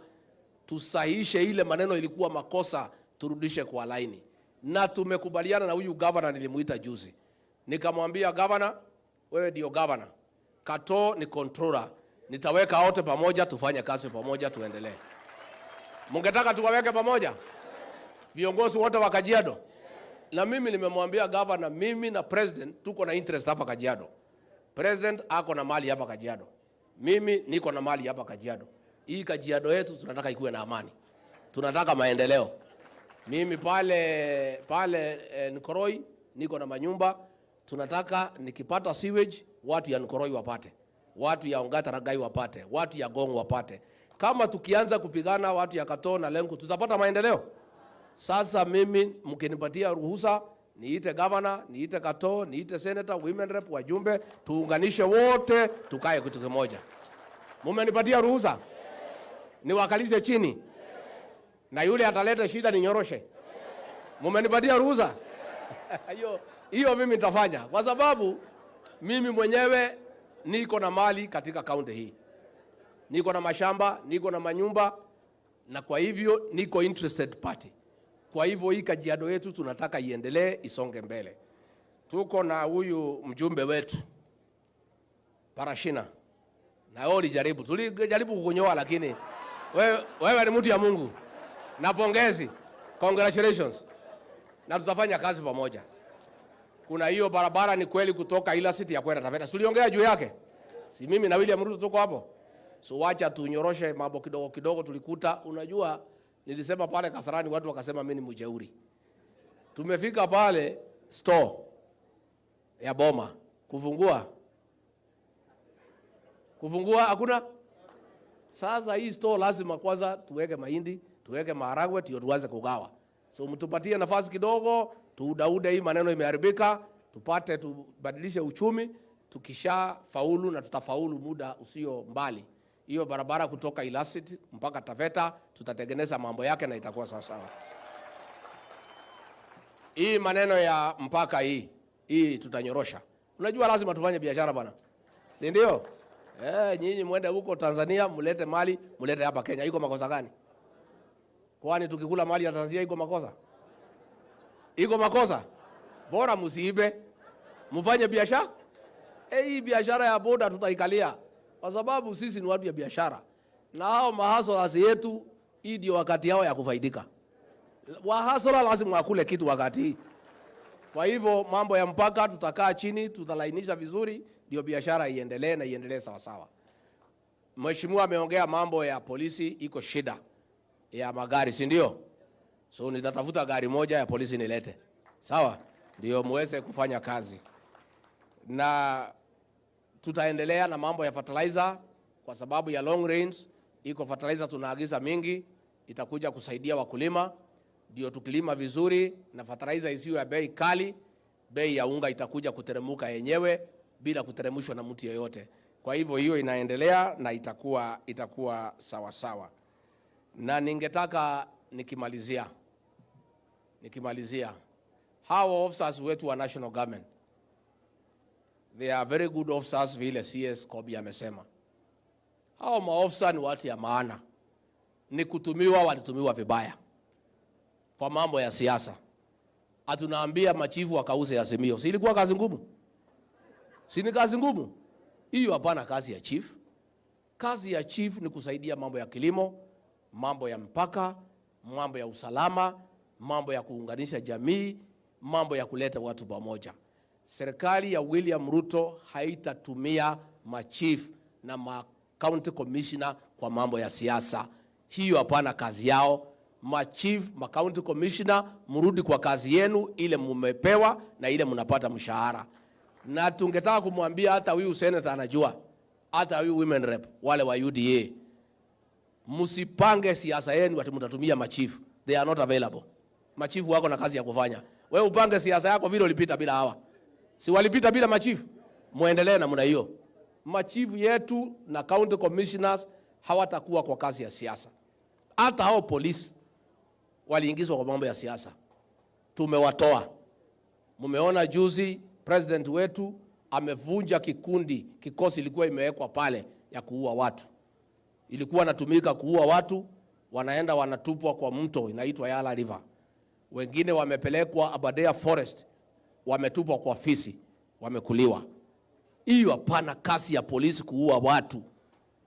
Tusahishe ile maneno ilikuwa makosa, turudishe kwa laini. Na tumekubaliana na huyu governor nilimuita juzi. Nikamwambia governor, wewe ndio governor. Kato ni controller. Nitaweka wote pamoja tufanye kazi pamoja tuendelee. Mungetaka tuwaweke pamoja? Viongozi wote wa Kajiado. Na mimi nimemwambia governor, mimi na president tuko na interest hapa Kajiado. President ako na mali hapa Kajiado. Mimi niko na mali hapa Kajiado. Hii Kajiado yetu tunataka ikuwe na amani. Tunataka maendeleo. Mimi pale Nkoroi niko na manyumba. Tunataka nikipata sewage watu ya Nkoroi wapate. Watu ya Ongata Ragai wapate. Watu ya Gong wapate. Kama tukianza kupigana watu ya Kato na Lenku tutapata maendeleo. Sasa mimi mkinipatia ruhusa niite governor, niite Kato, niite senator, women rep, wajumbe, tuunganishe wote tukae kitu kimoja. Mumenipatia ruhusa? Niwakalishe chini. Na yule ataleta shida ninyoroshe. Mumenipatia ruhusa? Hiyo mimi nitafanya kwa sababu mimi mwenyewe niko na mali katika kaunti hii. Niko na mashamba, niko na manyumba na kwa hivyo niko interested party. Kwa hivyo hii Kajiado yetu tunataka iendelee isonge mbele. Tuko na huyu mjumbe wetu Parashina. Na wao tulijaribu kukunyoa lakini wewe ni mtu ya Mungu. Na pongezi. Congratulations. Na tutafanya kazi pamoja. Kuna hiyo barabara ni kweli kutoka ila city ya kwenda Taveta. Tuliongea juu yake. Si mimi na William Ruto tuko hapo. So wacha tunyoroshe mambo kidogo kidogo tulikuta. Unajua nilisema pale Kasarani watu wakasema mimi ni mjeuri. Tumefika pale store ya Boma. Kufungua hakuna. Sasa hii store lazima kwanza tuweke mahindi, tuweke maharagwe ndio tuanze kugawa. So mtupatie nafasi kidogo, tuudaude hii maneno imeharibika, tupate tubadilishe uchumi, tukisha faulu na tutafaulu muda usio mbali. Hiyo barabara kutoka Ilasit mpaka Taveta tutatengeneza mambo yake na itakuwa sawa sawa. Hii maneno ya mpaka hii tutanyorosha. Unajua lazima tufanye biashara bwana. Si ndio? Nyinyi mwende huko Tanzania mlete mali, mlete hapa Kenya. Iko makosa gani? Kwani tukikula mali ya Tanzania iko makosa? Iko makosa? Bora msiibe. Mfanye biashara? Hii biashara ya boda tutaikalia. Kwa sababu sisi ni watu ya biashara. Na hao mahasola yetu hii ndio wakati yao ya kufaidika. Wahasola lazima wakule kitu wakati hii. Kwa hivyo mambo ya mpaka tutakaa chini, tutalainisha vizuri ndio biashara iendelee na iendelee sawa sawa. Mheshimiwa ameongea mambo ya polisi iko shida ya magari, si ndio? So nitatafuta gari moja ya polisi nilete. Sawa? Ndio muweze kufanya kazi. Na tutaendelea na mambo ya fertilizer kwa sababu ya long range iko fertilizer tunaagiza mingi itakuja kusaidia wakulima ndio tukilima vizuri na fertilizer isiyo ya bei kali, bei ya unga itakuja kuteremuka yenyewe bila kuteremshwa na mtu yeyote. Kwa hivyo hiyo inaendelea na itakuwa sawa sawa. Na ningetaka nikimalizia hao officers wetu wa national government, they are very good officers vile CS Kobi amesema. Hao maofisa ni watu ya maana. Ni kutumiwa walitumiwa vibaya kwa mambo ya siasa. Atunaambia machifu wakauze Azimio. Si ilikuwa kazi ngumu? Si ni kazi ngumu? Hiyo hapana kazi ya chief. Kazi ya chief ni kusaidia mambo ya kilimo, mambo ya mpaka, mambo ya usalama, mambo ya kuunganisha jamii, mambo ya kuleta watu pamoja. Serikali ya William Ruto haitatumia machief na county commissioner kwa mambo ya siasa. Hiyo hapana kazi yao. Machief, county commissioner, mrudi kwa kazi yenu ile mumepewa na ile mnapata mshahara. Na tungetaka kumwambia hata huyu senator anajua, hata huyu women rep, wale wa UDA, msipange siasa yenu ati mtatumia machief. They are not available. Machief wako na kazi ya kufanya. Wewe upange siasa yako vile ulipita bila hawa. Si walipita bila machief? Muendelee na mna hiyo. Machief yetu na county commissioners hawatakuwa kwa kazi ya siasa. Hata hao polisi waliingizwa kwa mambo ya siasa. Tumewatoa. Mumeona juzi president wetu amevunja kikosi ilikuwa imewekwa pale ya kuua watu. Ilikuwa natumika kuua watu, wanaenda wanatupwa kwa mto inaitwa Yala River. Wengine wamepelekwa Aberdare Forest, wametupwa kwa fisi, wamekuliwa. Hiyo hapana kazi ya polisi kuua watu.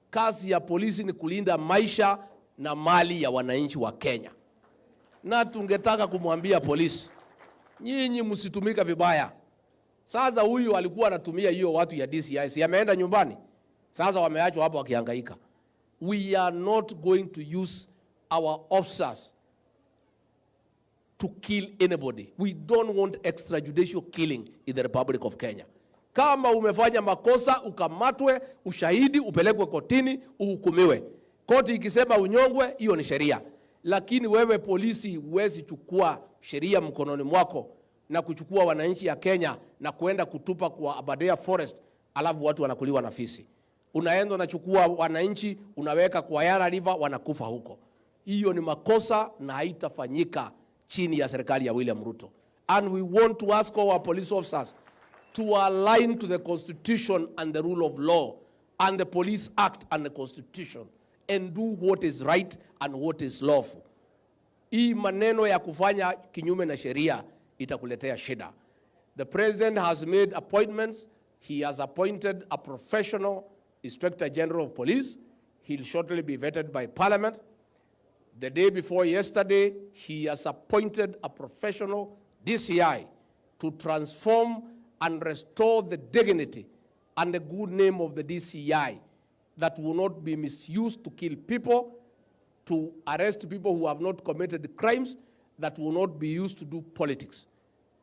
Kazi ya polisi ni kulinda maisha na mali ya wananchi wa Kenya. Na tungetaka kumwambia polisi, nyinyi msitumika vibaya. Sasa huyu alikuwa anatumia hiyo watu ya DCI, si ameenda nyumbani. Sasa wameachwa hapo wakihangaika. We are not going to use our officers to kill anybody. We don't want extrajudicial killing in the Republic of Kenya. Kama umefanya makosa, ukamatwe, ushahidi, upelekwe kotini, uhukumiwe. Koti ikisema unyongwe, hiyo ni sheria. Lakini wewe polisi huwezi chukua sheria mkononi mwako na kuchukua wananchi ya Kenya na kuenda kutupa kwa Aberdare Forest, alafu watu wanakuliwa na fisi. Unaenda unachukua wananchi, unaweka kwa Yala River, wanakufa huko. Hiyo ni makosa na haitafanyika chini ya serikali ya William Ruto. And we want to ask our police officers to align to the Constitution and the rule of law and the Police Act and the Constitution and do what is right and what is lawful. Hii maneno ya kufanya kinyume na sheria itakuletea shida. The president has made appointments. He has appointed a professional Inspector General of Police. He'll shortly be vetted by Parliament. The day before yesterday, he has appointed a professional DCI to transform and restore the dignity and the good name of the DCI that will not be misused to kill people, to arrest people who have not committed crimes, that will not be used to do politics.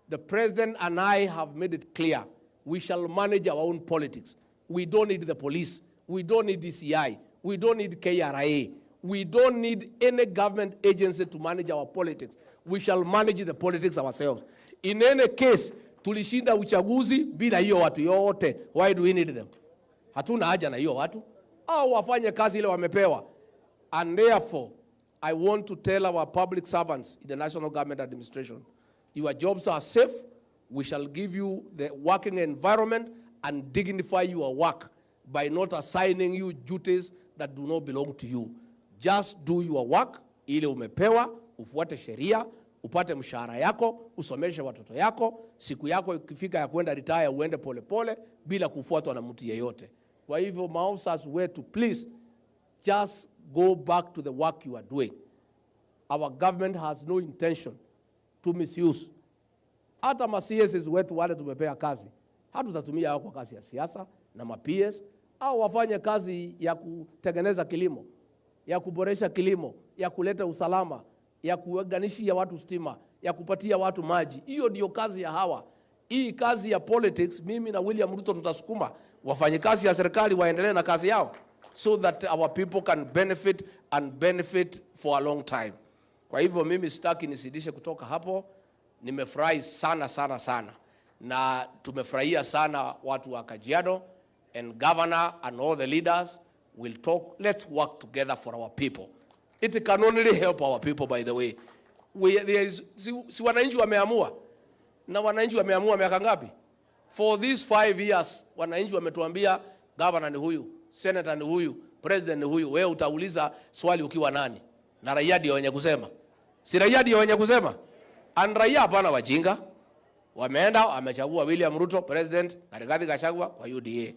The president and I have made it clear, we shall manage our own politics. We don't need the police. We don't need DCI. We don't need KRA. We don't need any government agency to manage our politics. We shall manage the politics ourselves. In any case, tulishinda uchaguzi bila hiyo watu yote. Why do we need them? Hatuna haja na hiyo watu. Au wafanye kazi ile wamepewa. And therefore, I want to tell our public servants in the National Government Administration, your jobs are safe. We shall give you the working environment and dignify your work by not assigning you duties that do not belong to you. Just do your work, ile umepewa, ufuate sheria, upate mshahara yako, usomeshe watoto yako, siku yako ikifika ya kwenda retire uende pole pole bila kufuatwa na mtu yeyote. Kwa hivyo maofficers wetu, please just go back to the work you are doing. Our government has no intention to misuse. Hata ma-CSs wetu wale tumepea kazi, hatutatumia hao kwa kazi ya siasa na ma-PS, au wafanye kazi ya kutengeneza kilimo, ya kuboresha kilimo, ya kuleta usalama, ya kuunganishia watu stima, ya kupatia watu maji. Hiyo ndio kazi ya hawa. Hii kazi ya politics, mimi na William Ruto tutasukuma wafanye kazi ya serikali waendelee na kazi yao, so that our people can benefit and benefit for a long time. Kwa hivyo mimi sitaki nisidishe kutoka hapo. Nimefurahi sana sana sana, na tumefurahia sana watu wa Kajiado, and governor and all the leaders will talk. Let's work together for our people. It can only help our people, by the way. Si wananchi wameamua, na wananchi wameamua miaka ngapi? For these 5 years, wananchi wametuambia governor ni huyu, senator ni huyu, president ni huyu. Wewe utauliza swali ukiwa nani? Na raia ndio wenye kusema. Si raia ndio wenye kusema? And raia hapana wajinga. Wameenda wamechagua William Ruto president na Rigathi Gachagua kwa UDA.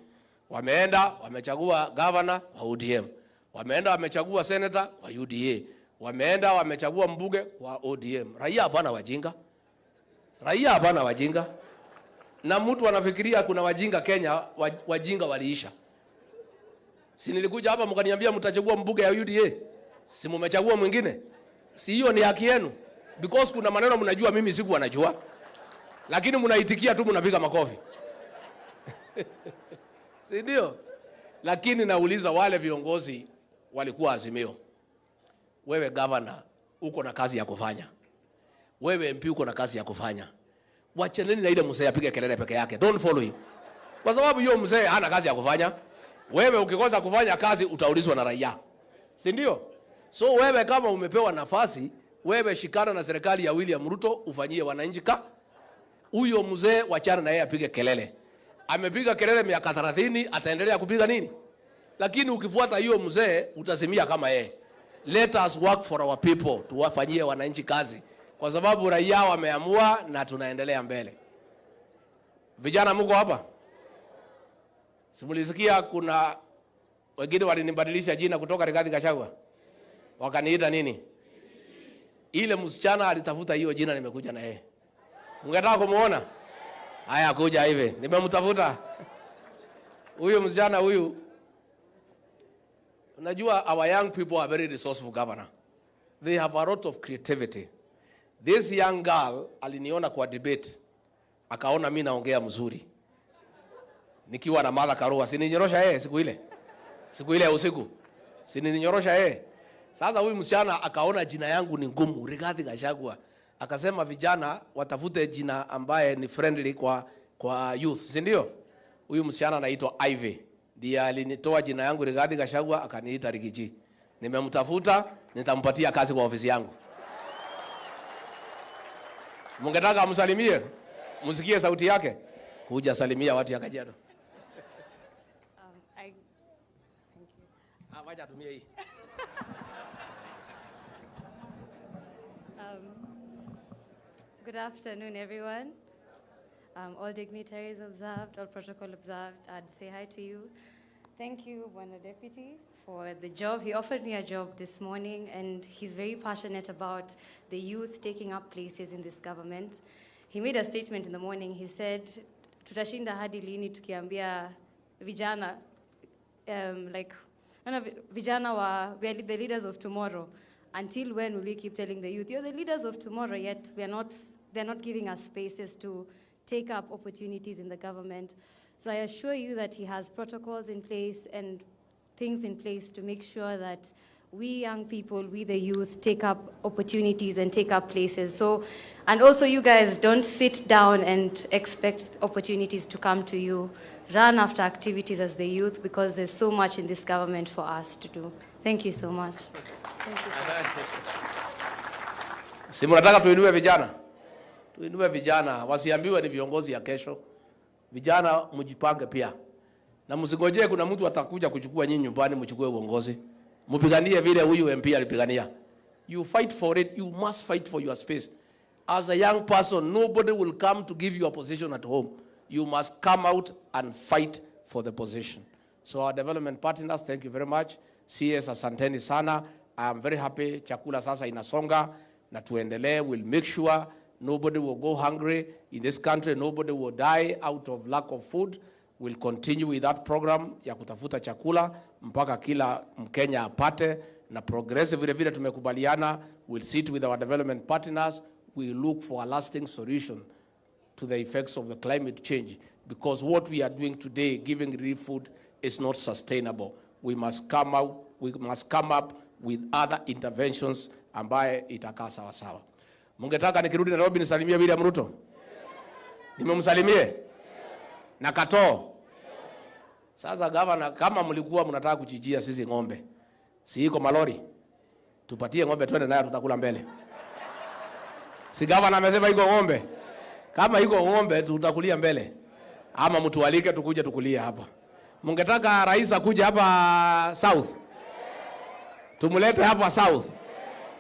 Wameenda wamechagua governor kwa ODM. Wameenda wamechagua senator kwa UDA. Wameenda wamechagua mbunge wa ODM. Raia hapana wajinga. Raia hapana wajinga. Na mtu anafikiria kuna wajinga Kenya, wajinga waliisha. Si nilikuja hapa mkaniambia mtachagua mbunge ya UDA? Si mmechagua mwingine? Si hiyo ni haki yenu? Because kuna maneno mnajua mimi siku wanajua. Lakini mnaitikia tu mnapiga makofi. Si ndio? Lakini nauliza wale viongozi walikuwa Azimio. Wewe governor uko na kazi ya kufanya. Wewe MP uko na kazi ya kufanya. Wachaneni na ile mzee apige kelele peke yake. Don't follow him. Kwa sababu hiyo mzee hana kazi ya kufanya. Wewe ukikosa kufanya kazi utaulizwa na raia. Si ndio? So wewe kama umepewa nafasi, wewe shikana na serikali ya William Ruto ufanyie wananchi huyo mzee wachana na yeye apige kelele. Amepiga kelele miaka 30, ataendelea kupiga nini? Lakini ukifuata hiyo mzee utazimia kama yeye. Let us work for our people, tuwafanyie wananchi kazi. Kwa sababu raia wameamua na tunaendelea mbele. Vijana mko hapa? Simulisikia kuna wengine walinibadilisha jina kutoka Rigathi Gachagua. Wakaniita nini? Ile msichana alitafuta hiyo jina nimekuja na yeye. Ungetaka kumuona? Haya kuja hivi. Nimemtafuta. Huyo msichana huyu. Unajua our young people are very resourceful governor. They have a lot of creativity. This young girl aliniona kwa debate. Akaona mimi naongea mzuri. Nikiwa na Martha Karua, sininyorosha yeye siku ile. Siku ile ya usiku. Sininyorosha yeye. Sasa huyu msichana akaona jina yangu ni ngumu, Rigathi Gachagua. Akasema vijana watafute jina ambaye ni friendly kwa youth, si ndio? Huyu msichana anaitwa Ivy. Ndiye alinitoa jina yangu Rigathi Gachagua akaniita Rigiji. Nimemtafuta, nitampatia kazi kwa ofisi yangu. Mungetaka msalimie? Msikie sauti yake. Kuja salimia watu ya Kajiado. Thank you. Wacha tumie hii. Good afternoon, everyone. All dignitaries observed, all protocol observed. I'd say hi to you. Thank you, Bwana Deputy, for the job. He offered me a job this morning, and he's very passionate about the youth taking up places in this government. He made a statement in the morning. He said, tutashinda hadi lini tukiambia vijana, vijana we are the leaders of tomorrow. Until when will we keep telling the youth, you're the leaders of tomorrow, yet they're not giving us spaces to take up opportunities in the government. So I assure you that he has protocols in place and things in place to make sure that we young people, we the youth, take up opportunities and take up places. So, and also you guys don't sit down and expect opportunities to come to you. Run after activities as the youth, because there's so much in this government for us to do. Thank you so much. Thank you so much. Si mnataka tuinue vijana? Tuinue vijana, wasiambiwe ni viongozi ya kesho. Vijana mjipange pia. Na msingojee kuna mtu atakuja kuchukua nyinyi nyumbani mchukue uongozi. Mpiganie vile huyu MP alipigania. You fight for it, you must fight for your space. As a young person, nobody will come to give you a position at home. You must come out and fight for the position. So our development partners, thank you very much. CS asanteni sana. I am very happy chakula sasa inasonga na tuendelee. We'll make sure nobody will go hungry in this country. Nobody will die out of lack of food. We'll continue with that program ya kutafuta chakula mpaka kila Mkenya apate, na progressive vile vile tumekubaliana. We'll sit with our development partners. We look for a lasting solution to the effects of the climate change, because what we are doing today, giving relief food, is not sustainable. We must come up with other interventions ambaye itakaa sawa sawa. Mungetaka nikirudi Nairobi nisalimie William Ruto? Nimemsalimie? Na Kato? Sasa gavana, kama mlikuwa mnataka kuchijia sisi ng'ombe, si iko malori? Tupatie ng'ombe twende nayo tutakula mbele. Si gavana amesema iko ng'ombe? Kama iko ng'ombe tutakulia mbele. Ama mtu alike tukuje tukulia hapa. Mungetaka rais akuje hapa South? Tumulete hapa South.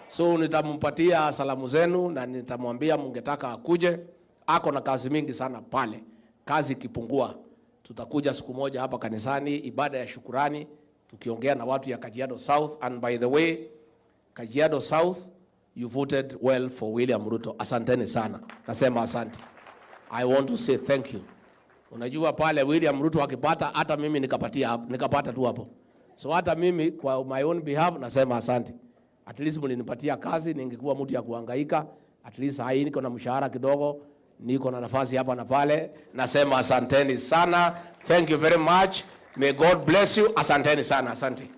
So nitampatia salamu zenu na nitamwambia mungetaka akuje. Ako na kazi mingi sana pale. Kazi ikipungua tutakuja siku moja hapa kanisani, ibada ya shukurani, tukiongea na watu ya Kajiado South. And by the way, Kajiado South, you voted well for William Ruto. Asanteni sana. Nasema asante. I want to say thank you. Unajua pale William Ruto akipata, hata mimi nikapata tu hapo. So hata mimi kwa my own behalf nasema asante. At least mlinipatia kazi, ningekuwa mtu ya kuhangaika. At least hai niko na mshahara kidogo, niko na nafasi hapa na pale. Nasema asanteni sana. Thank you very much. May God bless you. Asanteni sana. Asante.